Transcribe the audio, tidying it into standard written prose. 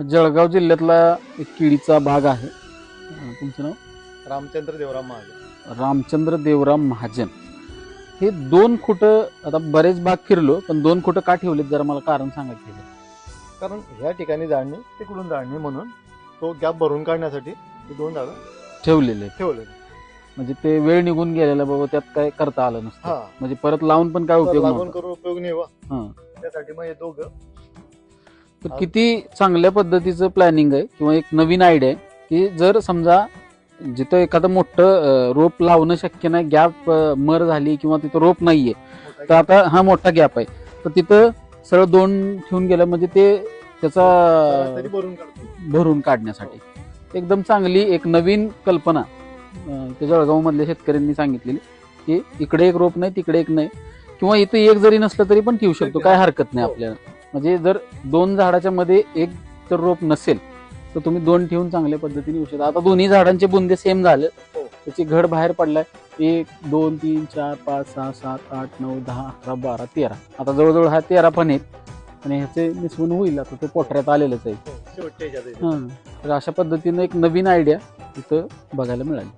जळगाव जिल्ह्यातला एक केळीचा बाग आहे. तुमचं नाव? रामचंद्र देवराम महाजन. रामचंद्र देवराम महाजन. हे 2 खुट आता बरेच बाग फिरलो, पण 2 खुट का ठेवलेत जरा मला कारण सांगायचं आहे. कारण ह्या ठिकाणी जाळणी तिकडून जाळणी म्हणून तो गॅप भरून काढण्यासाठी ही 2 झाडं ठेवलेले ठेवले. म्हणजे ते वेळ निघून गेलेला बाबा, त्यात काय करता आलं नसतं. हा, म्हणजे परत लावून पण काय उपयोग लागवण नव्हता. करून उपयोग नाही वा. हा. त्यासाठी मग हे दोघं तर किती चांगल्या पद्धतीचं प्लॅनिंग आहे किंवा एक नवीन आयडिया आहे की जर समजा जिथं एखादं मोठं रोप लावणं शक्य नाही, गॅप मर झाली किंवा तिथं रोप नाहीये, तर आता हा मोठा गॅप आहे, तर तिथं सरळ 2 ठेवून गेलं म्हणजे ते त्याचा सरासरी भरून काढतो. भरून काढण्यासाठी एकदम चांगली एक नवीन कल्पना त्या जळगाव मधल्या शेतकऱ्यांनी सांगितलेली की इकडे एक रोप नाही तिकडे एक नाही, किंवा इथं एक जरी नसलं तरी पण ठेवू शकतो, काय हरकत नाही आपल्याला. म्हणजे जर 2 झाडाच्या मध्ये एक जर रोप नसेल तर तुम्ही 2 ठेवून चांगल्या पद्धतीने येऊ शकता. आता दोन्ही झाडांचे बुंदे सेम झाले, त्याची घड बाहेर पडलाय. 1 2 3 4 5 6 7 8 9 10 11 12 13, आता जवळजवळ हा 13 पण आहेत आणि ह्याचे निसवून होईल. आता ते पोटऱ्यात आलेलंच आहे. शेवटच्या ह्याच्यात तर अशा पद्धतीने एक नवीन आयडिया इथं बघायला मिळाली.